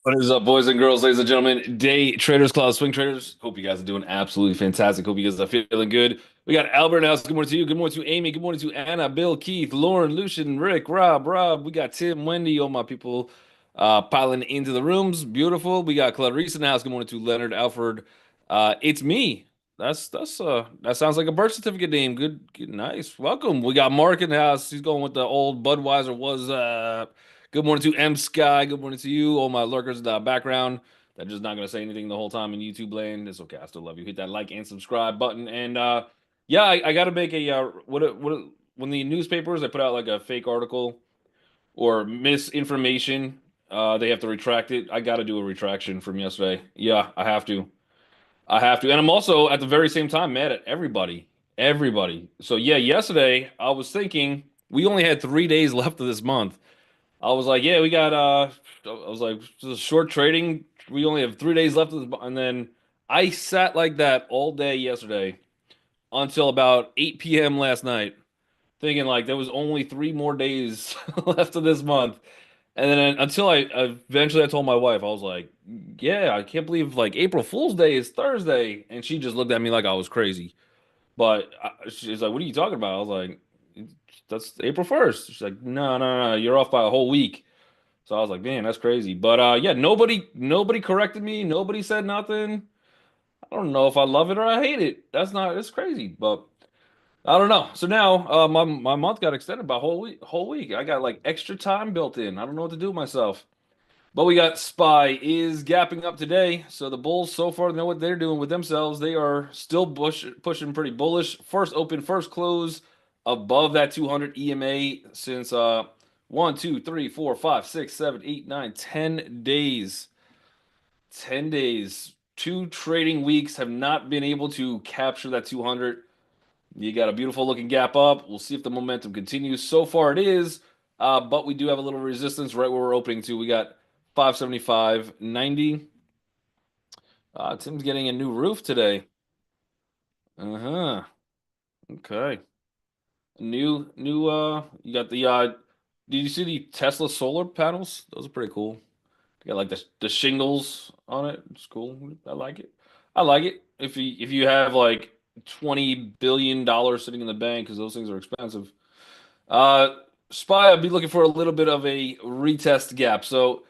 What is up, boys and girls, ladies and gentlemen? Day traders, cloud swing traders. Hope you guys are doing absolutely fantastic. Hope you guys are feeling good. We got Albert in the house. Good morning to you. Good morning to Amy. Good morning to Anna, Bill, Keith, Lauren, Lucian, Rick, Rob. We got Tim, Wendy, all my people piling into the rooms. Beautiful. We got Clarice in the house. Good morning to Leonard, Alfred. It's me. That sounds like a birth certificate name. Good, nice. Welcome. We got Mark in the house. He's going with the old Budweiser. Was Good morning to M Sky. Good morning to you. All my lurkers in the background. They're just not gonna say anything the whole time in YouTube land. It's okay. I still love you. Hit that like and subscribe button. And yeah, I got to make a when the newspapers they put out like a fake article or misinformation, they have to retract it. I got to do a retraction from yesterday. Yeah, I have to. I have to. And I'm also at the very same time mad at everybody. Everybody. So yeah, yesterday I was thinking we only had 3 days left of this month. I was like, yeah, we got I was like, this is short trading. We only have 3 days left of this, and then I sat like that all day yesterday until about 8 p.m. last night, thinking like there was only 3 more days left of this month. And then until I eventually I told my wife, I was like, yeah, I can't believe like April Fool's Day is Thursday. And she just looked at me like I was crazy. But she's like, what are you talking about? I was like, that's April 1st. She's like, no, you're off by a whole week. So I was like, man, that's crazy. But yeah, nobody corrected me. Nobody said nothing. I don't know if I love it or I hate it. It's crazy. But I don't know. So now my month got extended by a whole week. I got like extra time built in. I don't know what to do with myself. But we got SPY is gapping up today. So the Bulls so far know what they're doing with themselves. They are still pushing pretty bullish. First open, first close above that 200 EMA since 1, 2, 3, 4, 5, 6, 7, 8, 9, 10 days. 10 days. Two trading weeks have not been able to capture that 200. You got a beautiful looking gap up. We'll see if the momentum continues. So far it is, but we do have a little resistance right where we're opening to. We got 575.90. Tim's getting a new roof today. Uh-huh. Okay. You got the did you see the Tesla solar panels? Those are pretty cool. You got like the shingles on it. It's cool. I like it. I like it. If you have like $20 billion sitting in the bank, because those things are expensive. Uh, SPY, I'll be looking for a little bit of a retest gap. So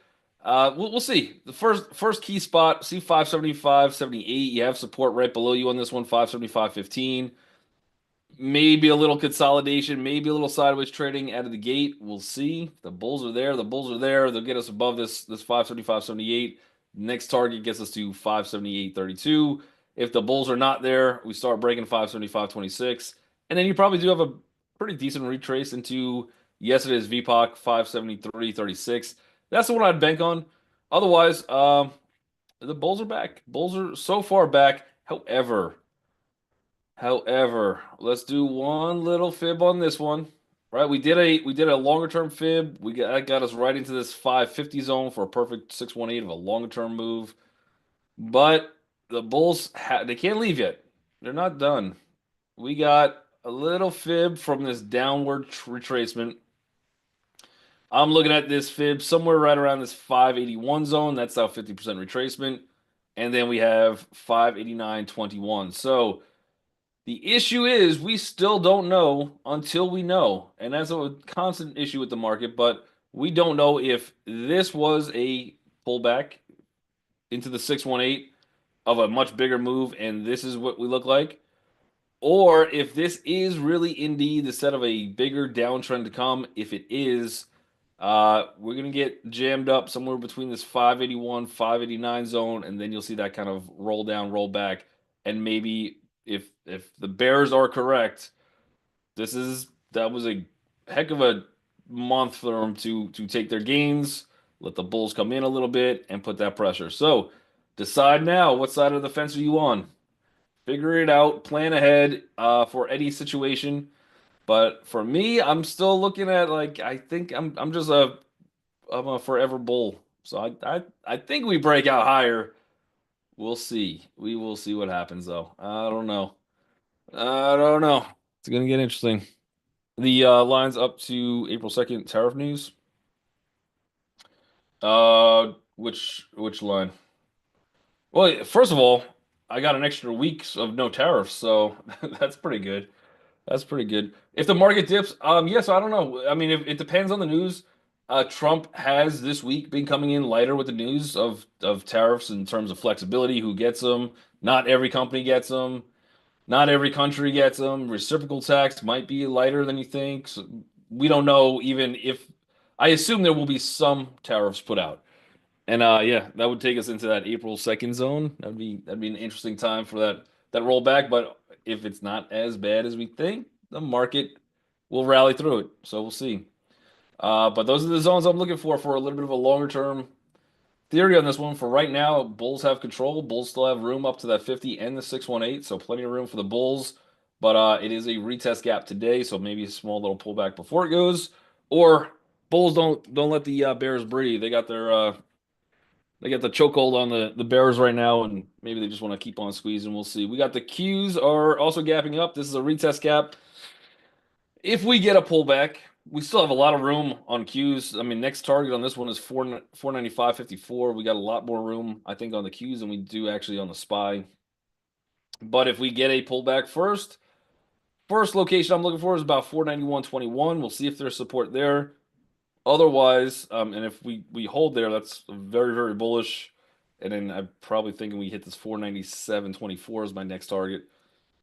we'll see. The first key spot, see 575.78. You have support right below you on this one, 575.15. Maybe a little consolidation, maybe a little sideways trading out of the gate. We'll see. The bulls are there. The bulls are there. They'll get us above this 575.78. Next target gets us to 578.32. If the bulls are not there, we start breaking 575.26. And then you probably do have a pretty decent retrace into yesterday's VPOC 573.36. That's the one I'd bank on. Otherwise, the bulls are back. Bulls are so far back. However, let's do one little fib on this one. Right, we did a longer term fib. That got us right into this 550 zone for a perfect 618 of a longer term move. But the Bulls they can't leave yet. They're not done. We got a little fib from this downward retracement. I'm looking at this fib somewhere right around this 581 zone. That's our 50% retracement. And then we have 589.21. So the issue is we still don't know until we know. And that's a constant issue with the market, but we don't know if this was a pullback into the 618 of a much bigger move and this is what we look like, or if this is really indeed the set of a bigger downtrend to come. If it is, we're gonna get jammed up somewhere between this 581, 589 zone, and then you'll see that kind of roll down, roll back, and maybe if the Bears are correct, that was a heck of a month for them to take their gains, let the Bulls come in a little bit, and put that pressure. So decide now, what side of the fence are you on? Figure it out, plan ahead for any situation. But for me, I'm still looking at like I think I'm a forever bull. So I think we break out higher. We'll see. We will see what happens though. I don't know. I don't know. It's gonna get interesting. The line's up to April 2nd tariff news. Which line? Well, first of all, I got an extra weeks of no tariffs, so that's pretty good. That's pretty good. If the market dips, yes, I don't know. I mean, if, it depends on the news. Trump has this week been coming in lighter with the news of tariffs in terms of flexibility, who gets them. Not every company gets them. Not every country gets them. Reciprocal tax might be lighter than you think. So we don't know even if. I assume there will be some tariffs put out. And yeah, that would take us into that April 2nd zone. That'd be an interesting time for that rollback. But if it's not as bad as we think, the market will rally through it. So we'll see. But those are the zones I'm looking for a little bit of a longer term theory on this one. For right now, Bulls have control. Bulls still have room up to that 50 and the 618, so plenty of room for the Bulls. But it is a retest gap today, so maybe a small little pullback before it goes. Or Bulls don't let the Bears breathe. They got the chokehold on the Bears right now, and maybe they just want to keep on squeezing. We'll see. We got the Qs are also gapping up. This is a retest gap. If we get a pullback, we still have a lot of room on Qs. I mean, next target on this one is 495.54. We got a lot more room, I think, on the Qs than we do actually on the SPY. But if we get a pullback first location I'm looking for is about 491.21. We'll see if there's support there. Otherwise, and if we hold there, that's very, very bullish. And then I'm probably thinking we hit this 497.24 as my next target.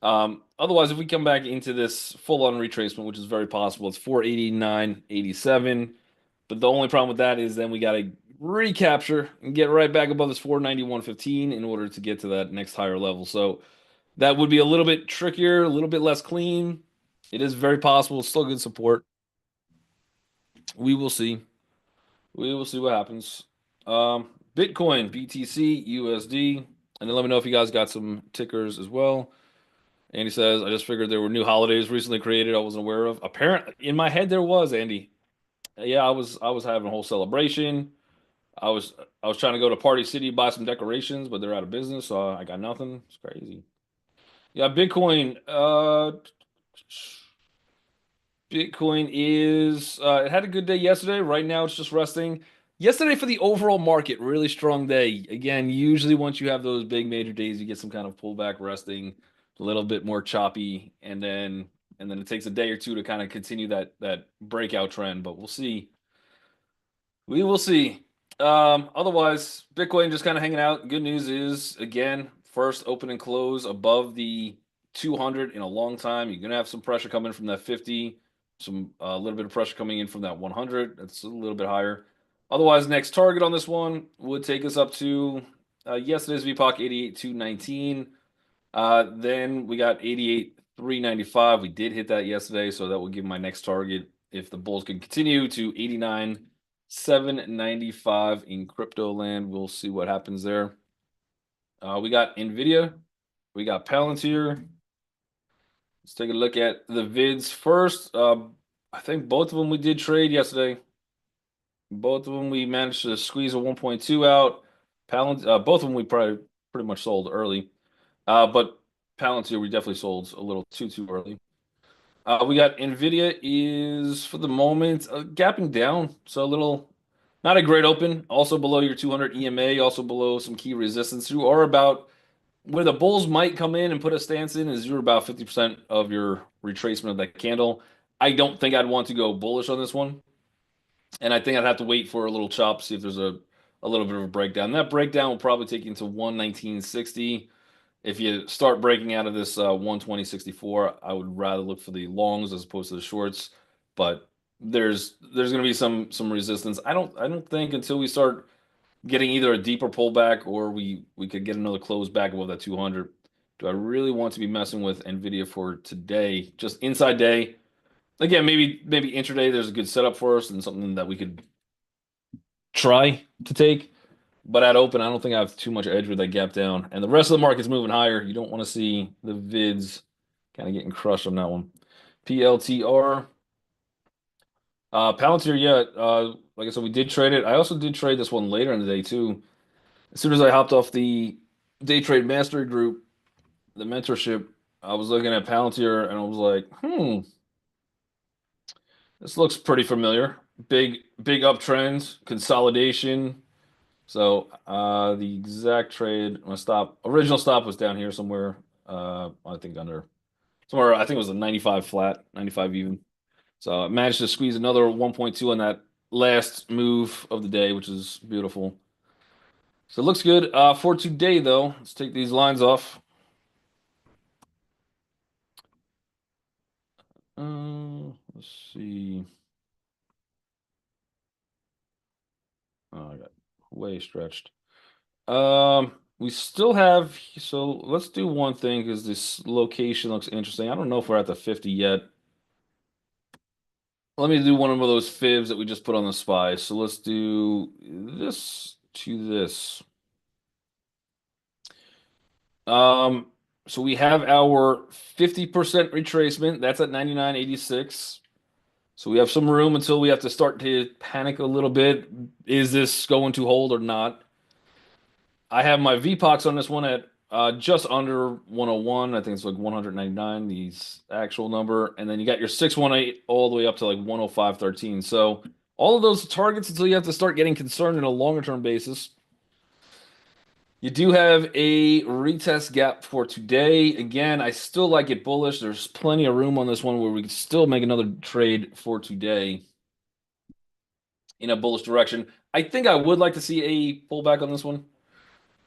Otherwise, if we come back into this full-on retracement, which is very possible, it's 489.87. But the only problem with that is then we got to recapture and get right back above this 491.15 in order to get to that next higher level. So that would be a little bit trickier, a little bit less clean. It is very possible. Still good support. We will see. We will see what happens. Bitcoin, BTC, USD, and then let me know if you guys got some tickers as well. Andy says, I just figured there were new holidays recently created I wasn't aware of. Apparently, in my head there was, Andy. Yeah, I was having a whole celebration. I was I was trying to go to Party City buy some decorations, but they're out of business, so I got nothing. It's crazy. Yeah, Bitcoin. Bitcoin is it had a good day yesterday. Right now it's just resting. Yesterday for the overall market, really strong day. Again, usually once you have those big major days, you get some kind of pullback, resting, a little bit more choppy, and then it takes a day or two to kind of continue that breakout trend. But we'll see. We will see. Otherwise, Bitcoin just kind of hanging out. Good news is, again, first open and close above the 200 in a long time. You're gonna have some pressure coming from that 50, some a little bit of pressure coming in from that 100. That's a little bit higher. Otherwise, next target on this one would take us up to yesterday's VPOC 88,219. Then we got 88,395. We did hit that yesterday, so that will give my next target if the bulls can continue to 89,795 in crypto land. We'll see what happens there. We got Nvidia, we got Palantir. Let's take a look at the vids first. I think both of them we did trade yesterday. Both of them we managed to squeeze a 1.2 out. Both of them we probably pretty much sold early. But Palantir we definitely sold a little too early. We got Nvidia is for the moment gapping down, so a little not a great open. Also below your 200 EMA, also below some key resistance. You are about where the bulls might come in and put a stance in is you're about 50% of your retracement of that candle. I don't think I'd want to go bullish on this one, and I think I'd have to wait for a little chop, see if there's a little bit of a breakdown. That breakdown will probably take you into 119.60. If you start breaking out of this 120.64, I would rather look for the longs as opposed to the shorts. But there's going to be some resistance. I don't think until we start getting either a deeper pullback or we could get another close back above that 200. Do I really want to be messing with Nvidia for today? Just inside day. Again, maybe intraday there's a good setup for us and something that we could try to take. But at open, I don't think I have too much edge with that gap down. And the rest of the market's moving higher. You don't want to see the vids kind of getting crushed on that one. PLTR. Palantir, yeah. Like I said, we did trade it. I also did trade this one later in the day too. As soon as I hopped off the day trade mastery group, the mentorship, I was looking at Palantir and I was like, this looks pretty familiar. Big uptrends, consolidation, So the exact trade, my stop, original stop was down here somewhere. I think under somewhere, I think it was a 95 flat, 95 even. So I managed to squeeze another 1.2 on that last move of the day, which is beautiful. So it looks good. For today, though, let's take these lines off. Let's see. Oh, I got way stretched. We still have, so let's do one thing because this location looks interesting. I don't know if we're at the 50 yet. Let me do one of those fibs that we just put on the SPY. So let's do this to this. Um, so we have our 50% retracement. That's at 99.86. So we have some room until we have to start to panic a little bit. Is this going to hold or not? I have my VPOX on this one at just under 101. I think it's like 199, the actual number. And then you got your 618 all the way up to like 105.13. So all of those targets until you have to start getting concerned in a longer term basis. You do have a retest gap for today. Again, I still like it bullish. There's plenty of room on this one where we can still make another trade for today in a bullish direction. I think I would like to see a pullback on this one.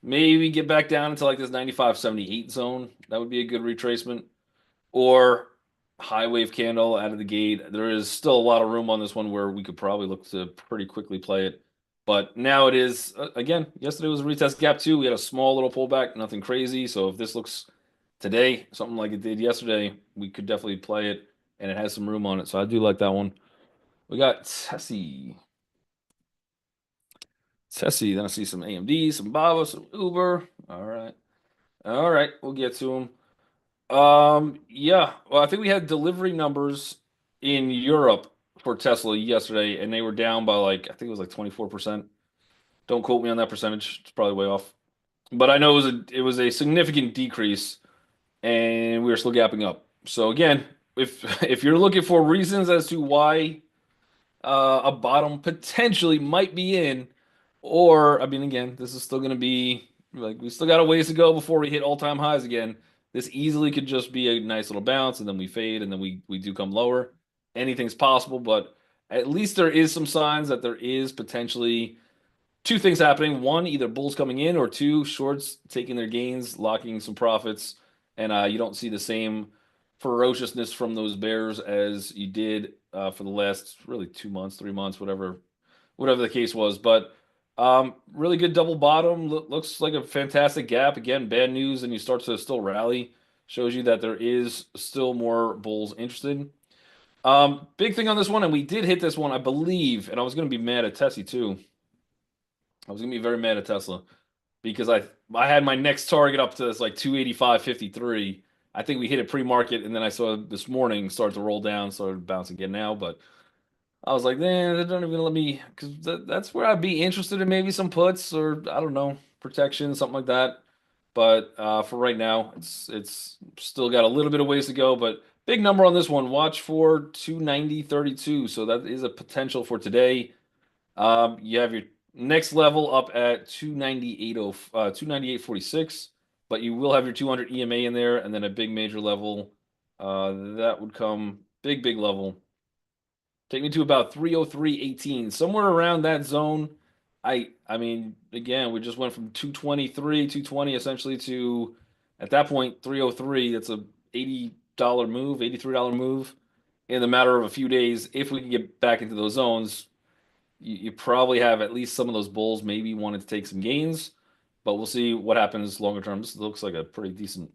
Maybe get back down into like this 95.78 zone. That would be a good retracement. Or high wave candle out of the gate. There is still a lot of room on this one where we could probably look to pretty quickly play it. But now it is, again, yesterday was a retest gap too. We had a small little pullback, nothing crazy. So if this looks today, something like it did yesterday, we could definitely play it. And it has some room on it. So I do like that one. We got Tessie. Tessie. Then I see some AMD, some Bava, some Uber. All right. All right. We'll get to them. Yeah. Well, I think we had delivery numbers in Europe for Tesla yesterday, and they were down by like, I think it was like 24%. Don't quote me on that percentage. It's probably way off. But I know it was a significant decrease, and we were still gapping up. So again, if you're looking for reasons as to why a bottom potentially might be in, or I mean, again, this is still going to be like we still got a ways to go before we hit all-time highs again. This easily could just be a nice little bounce, and then we fade, and then we do come lower. Anything's possible, but at least there is some signs that there is potentially two things happening. One, either bulls coming in, or two, shorts taking their gains, locking some profits, and you don't see the same ferociousness from those bears as you did for the last really 2 months, 3 months, whatever the case was. But really good double bottom. Looks like a fantastic gap. Again, bad news, and you start to still rally. Shows you that there is still more bulls interested. Big thing on this one, and we did hit this one, I believe, and I was going to be mad at Tessie too. I was gonna be very mad at Tesla because I had my next target up to this like 285.53. I think we hit it pre-market, and then I saw this morning start to roll down, started bouncing again now. But I was like, man, they don't even let me because that's where I'd be interested in maybe some puts or I don't know protection, something like that. But for right now, it's still got a little bit of ways to go. But big number on this one. Watch for 290.32. So that is a potential for today. You have your next level up at 298.46, but you will have your 200 EMA in there, and then a big major level. That would come big level. Take me to about 303.18, somewhere around that zone. I mean, again, we just went from 223, 220 essentially to at that point 303. That's a $80 move, $83 move in the matter of a few days. If we can get back into those zones, you probably have at least some of those bulls maybe wanted to take some gains, but we'll see what happens longer term. This looks like a pretty decent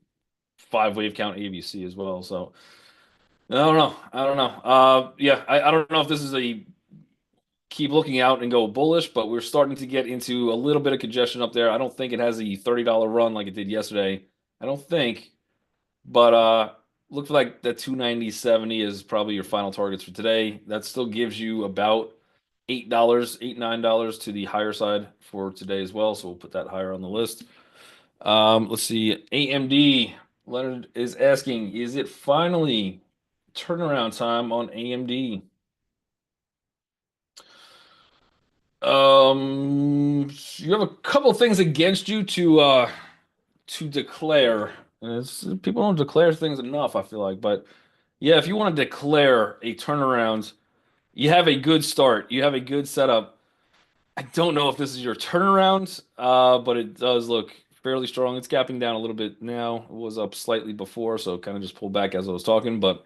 five wave count ABC as well. So I don't know. I don't know. Yeah, I don't know if this is a keep looking out and go bullish, but we're starting to get into a little bit of congestion up there. I don't think it has a $30 run like it did yesterday. I don't think, but looks like that 290.70 is probably your final targets for today. That still gives you about $8, $9 to the higher side for today as well. So we'll put that higher on the list. Let's see. AMD. Leonard is asking, is it finally turnaround time on AMD? You have a couple things against you to declare. People don't declare things enough, I feel like. But yeah, if you want to declare a turnaround, you have a good start. You have a good setup. I don't know if this is your turnaround, but it does look fairly strong. It's gapping down a little bit now. It was up slightly before, so kind of just pulled back as I was talking. But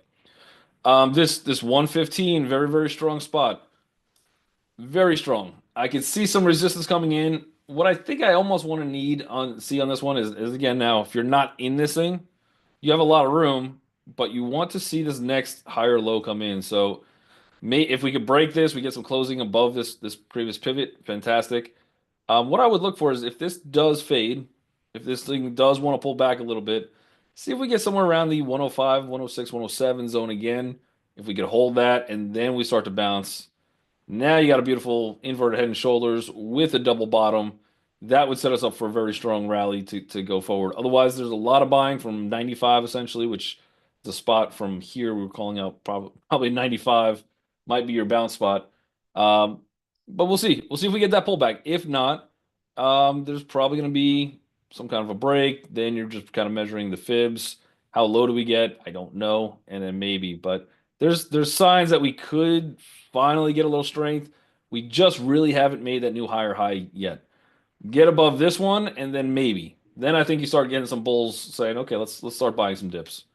this 115, very, very strong spot. Very strong. I could see some resistance coming in. What I think I almost want to need on see on this one is again now, if you're not in this thing, you have a lot of room, but you want to see this next higher low come in. So if we could break this, we get some closing above this previous pivot, fantastic. What I would look for is if this does fade, if this thing does want to pull back a little bit, see if we get somewhere around the 105, 106, 107 zone again. If we could hold that and then we start to bounce. Now you got a beautiful inverted head and shoulders with a double bottom. That would set us up for a very strong rally to go forward. Otherwise, there's a lot of buying from 95 essentially, which the spot from here we were calling out probably 95 might be your bounce spot. Um, but we'll see. We'll see if we get that pullback. If not, there's probably going to be some kind of a break. Then you're just kind of measuring the fibs. How low do we get? I don't know. And then maybe, but there's signs that we could finally get a little strength. We just really haven't made that new higher high yet. Get above this one, and then maybe. Then I think you start getting some bulls saying, okay, let's start buying some dips.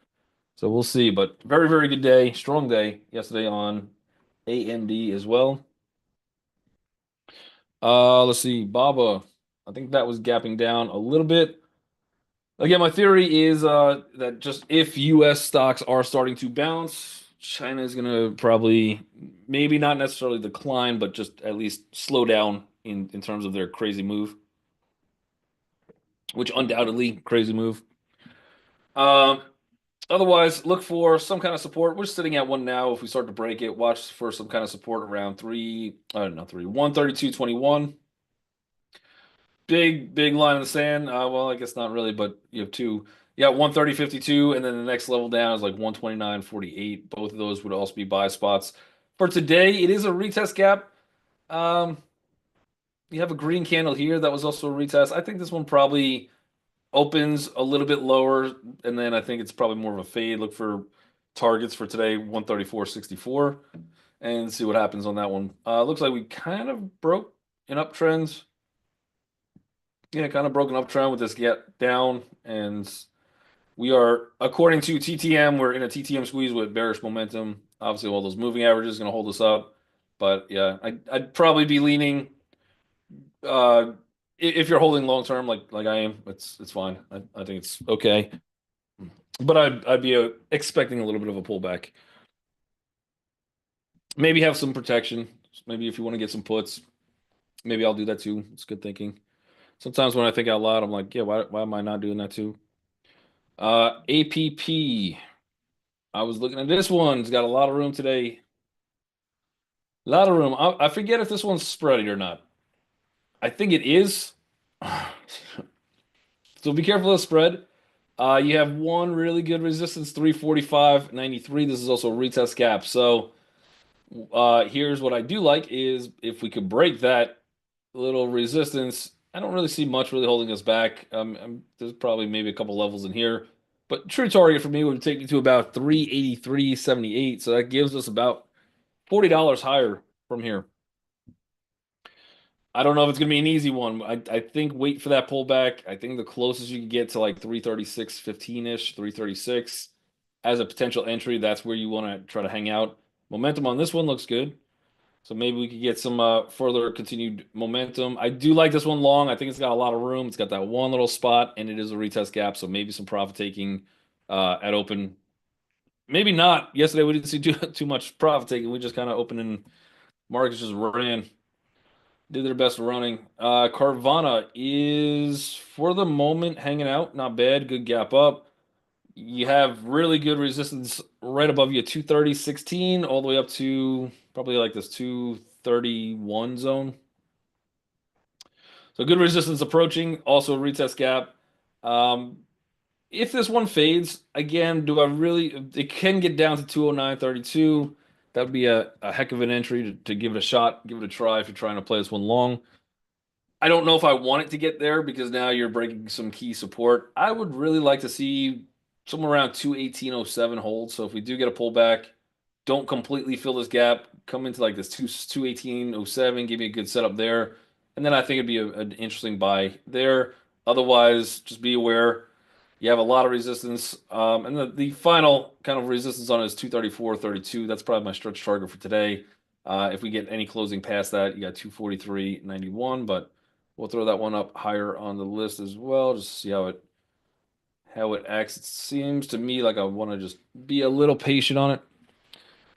So we'll see. But very, very good day, strong day yesterday on AMD as well. Let's see, Baba. I think that was gapping down a little bit. Again, my theory is that just if U.S. stocks are starting to bounce, China is going to probably maybe not necessarily decline, but just at least slow down in terms of their crazy move, which undoubtedly crazy move. Um, Otherwise, look for some kind of support. We're sitting at one now. If we start to break it, watch for some kind of support around three. I don't know, 132.21. Big line in the sand. Well, I guess not really, but you have two. Yeah, 130.52, and then the next level down is like 129.48. Both of those would also be buy spots. For today, it is a retest gap. Um, you have a green candle here that was also a retest. I think this one probably opens a little bit lower, and then I think it's probably more of a fade. Look for targets for today, 134.64, and see what happens on that one. Looks like we kind of broke an uptrend. Yeah, kind of broken uptrend with this get down, and we are, according to TTM, we're in a TTM squeeze with bearish momentum. Obviously, all those moving averages going to hold us up, but yeah, I'd probably be leaning. Uh, if you're holding long term, like I am, it's fine. I think it's okay, but I'd be expecting a little bit of a pullback. Maybe have some protection. Maybe if you want to get some puts, maybe I'll do that too. It's good thinking. Sometimes when I think out loud, I'm like, yeah, why am I not doing that too? APP. I was looking at this one. It's got a lot of room today. A lot of room. I forget if this one's spready or not. I think it is. So be careful of the spread. You have one really good resistance, 345.93. This is also a retest gap. So here's what I do like is if we could break that little resistance, I don't really see much really holding us back. There's probably maybe a couple levels in here, but true target for me would take me to about 383.78. So that gives us about $40 higher from here. I don't know if it's gonna be an easy one. I think wait for that pullback. I think the closest you can get to like 336.15-ish, 336 as a potential entry, that's where you want to try to hang out. Momentum on this one looks good. So maybe we could get some further continued momentum. I do like this one long. I think it's got a lot of room. It's got that one little spot, and it is a retest gap. So maybe some profit taking at open. Maybe not. Yesterday we didn't see too much profit taking. We just kind of opened and markets just ran, did their best running. Carvana is for the moment hanging out. Not bad. Good gap up. You have really good resistance right above you, 230.16, all the way up to probably like this 231 zone. So good resistance approaching, also a retest gap. Um, if this one fades, again, do I really, it can get down to 209.32. That would be a heck of an entry to give it a shot, give it a try if you're trying to play this one long. I don't know if I want it to get there because now you're breaking some key support. I would really like to see somewhere around 218.07 hold. So if we do get a pullback, don't completely fill this gap, come into like this 218.07, give me a good setup there. And then I think it'd be an interesting buy there. Otherwise, just be aware you have a lot of resistance. And the final kind of resistance on it is 234.32. That's probably my stretch target for today. If we get any closing past that, you got 243.91, but we'll throw that one up higher on the list as well, just to see how it acts. It seems to me like I want to just be a little patient on it.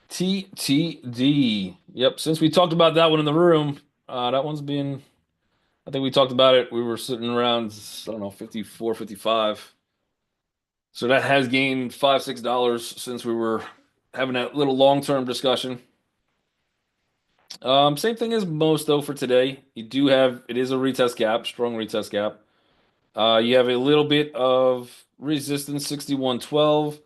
TTD. Yep, since we talked about that one in the room, that one's been, I think we talked about it. We were sitting around, I don't know, 54, 55. So that has gained $5, $6 since we were having that little long-term discussion. Same thing as most though for today. You do have it is a retest gap, strong retest gap. You have a little bit of resistance, 61.12.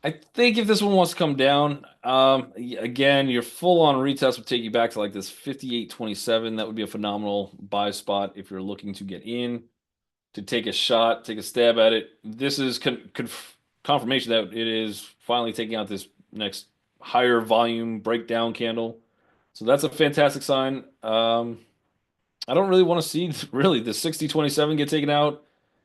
I think if this one wants to come down, again, your full-on retest would take you back to like this 58.27. That would be a phenomenal buy spot if you're looking to get in, to take a shot, take a stab at it. This is confirmation that it is finally taking out this next higher volume breakdown candle. So that's a fantastic sign. I don't really want to see really the 60.27 get taken out,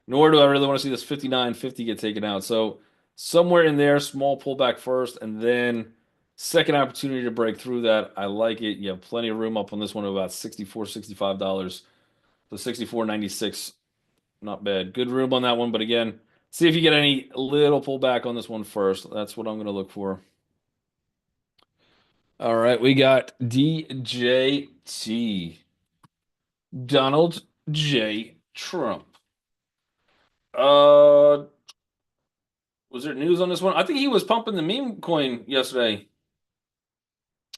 nor do I really want to see this 59.50 get taken out. So somewhere in there, small pullback first, and then second opportunity to break through that. I like it. You have plenty of room up on this one of about 64, $65. So 64.96, not bad. Good room on that one, but again, see if you get any little pullback on this one first. That's what I'm going to look for. All right, we got DJT. Donald J. Trump. Uh, was there news on this one? I think he was pumping the meme coin yesterday.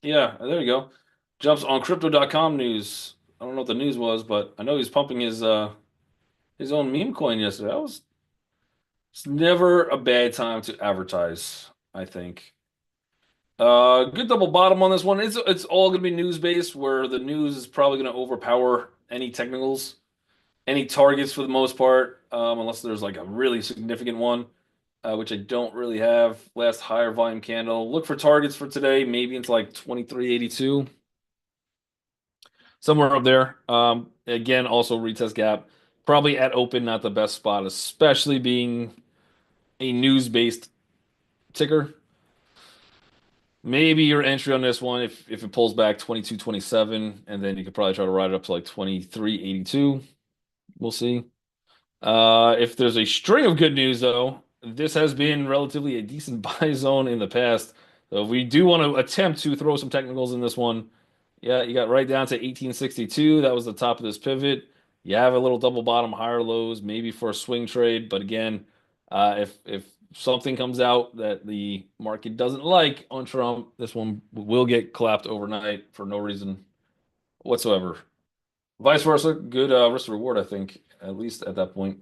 Yeah, there you go. Jumps on crypto.com news. I don't know what the news was, but I know he's pumping his own meme coin yesterday. It's never a bad time to advertise, I think. Good double bottom on this one. It's all gonna be news based, where the news is probably gonna overpower any technicals, any targets for the most part, unless there's like a really significant one, which I don't really have. Last higher volume candle. Look for targets for today, maybe into like 23.82, somewhere up there. Again, also retest gap. Probably at open, not the best spot, especially being a news-based ticker. Maybe your entry on this one if it pulls back 22.27, and then you could probably try to ride it up to like 23.82. We'll see. If there's a string of good news, though, this has been relatively a decent buy zone in the past. So if we do want to attempt to throw some technicals in this one, yeah, you got right down to 1862. That was the top of this pivot. You have a little double bottom, higher lows, maybe for a swing trade. But again, if something comes out that the market doesn't like on Trump, this one will get clapped overnight for no reason whatsoever. Vice versa, good risk reward, I think, at least at that point.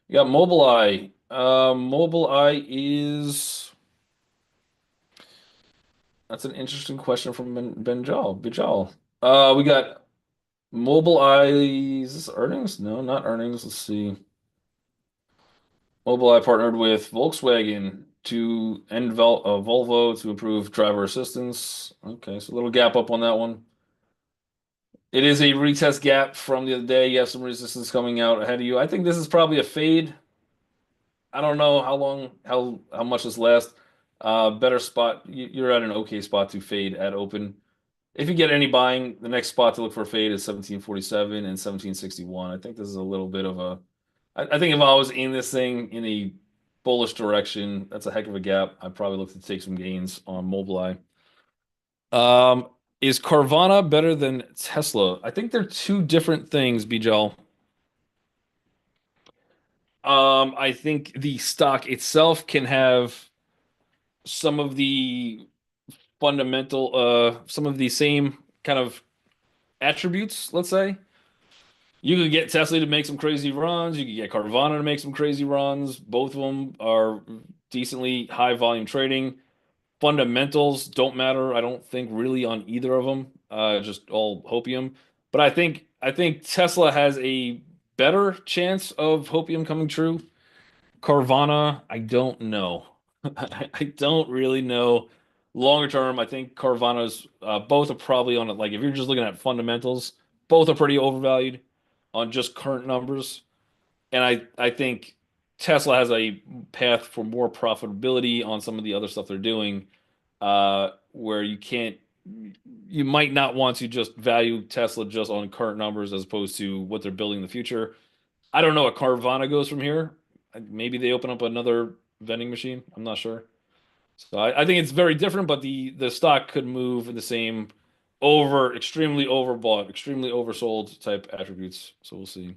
You got Mobileye. Mobileye is that's an interesting question from Bijal. We got Mobileye's earnings? No, not earnings. Let's see. Mobileye partnered with Volkswagen to and Volvo to improve driver assistance. Okay, so a little gap up on that one. It is a retest gap from the other day. You have some resistance coming out ahead of you. I think this is probably a fade. I don't know how long, how much this lasts. Better spot. You're at an okay spot to fade at open. If you get any buying, the next spot to look for a fade is 1747 and 1761. I think this is a little bit of a. I think if I was in this thing in a bullish direction, that's a heck of a gap. I'd probably look to take some gains on Mobileye. Um, is Carvana better than Tesla? I think they're two different things, Bijal. I think the stock itself can have some of the some of the same kind of attributes, let's say. You could get Tesla to make some crazy runs. You could get Carvana to make some crazy runs. Both of them are decently high volume trading. fundamentals don't matter. I don't think really on either of them. Just all hopium. But I think Tesla has a better chance of hopium coming true. Carvana, I don't know. I don't really know. Longer term, I think Carvana's both are probably on it. Like if you're just looking at fundamentals, both are pretty overvalued on just current numbers. And I think Tesla has a path for more profitability on some of the other stuff they're doing, where you might not want to just value Tesla just on current numbers as opposed to what they're building in the future. I don't know what Carvana goes from here. Maybe they open up another vending machine. I'm not sure. So I think it's very different, but the stock could move in the same extremely overbought, extremely oversold type attributes. So we'll see.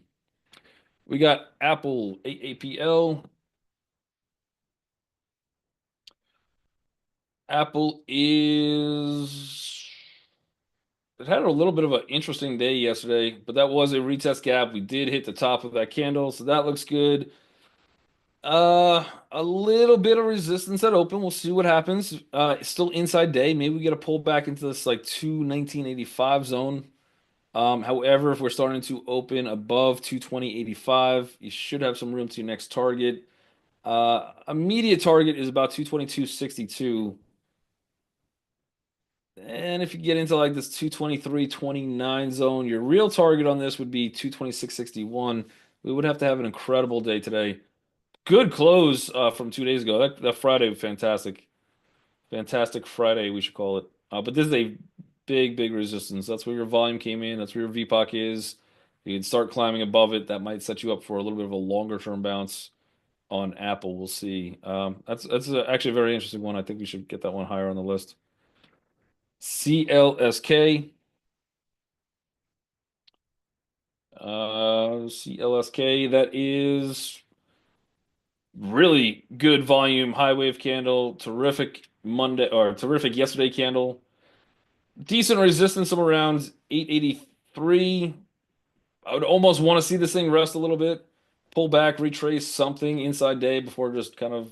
We got Apple AAPL. Apple is it had a little bit of an interesting day yesterday, but that was a retest gap. We did hit the top of that candle, so that looks good. A little bit of resistance at open. We'll see what happens. It's still inside day. Maybe we get a pull back into this like 219.85 zone. However, if we're starting to open above 220.85, you should have some room to your next target. Immediate target is about 222.62. And if you get into like this 223.29 zone, your real target on this would be 226.61. We would have to have an incredible day today. Good close from 2 days ago. That Friday was fantastic. Fantastic Friday, we should call it. But this is a big resistance. That's where your volume came in. That's where your VPOC is. You can start climbing above it. That might set you up for a little bit of a longer term bounce on Apple. We'll see. That's actually a very interesting one. I think we should get that one higher on the list. CLSK. CLSK, that is really good volume, high wave candle, terrific Monday or terrific yesterday candle. Decent resistance of around 883. I would almost want to see this thing rest a little bit, pull back, retrace something inside day before just kind of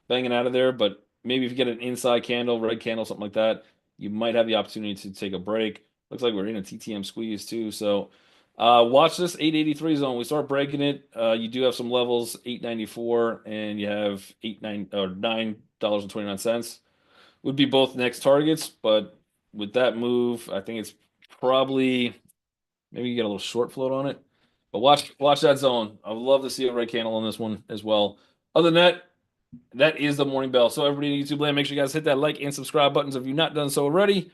banging out of there. But maybe if you get an inside candle, red candle, something like that, you might have the opportunity to take a break. Looks like we're in a TTM squeeze too. So watch this 883 zone. We start breaking it. You do have some levels, 894, and you have 9.29 would be both next targets. But with that move, I think it's probably maybe you get a little short float on it. But watch that zone. I would love to see a red candle on this one as well. Other than that, that is the morning bell. So everybody in YouTube land, make sure you guys hit that like and subscribe buttons if you've not done so already.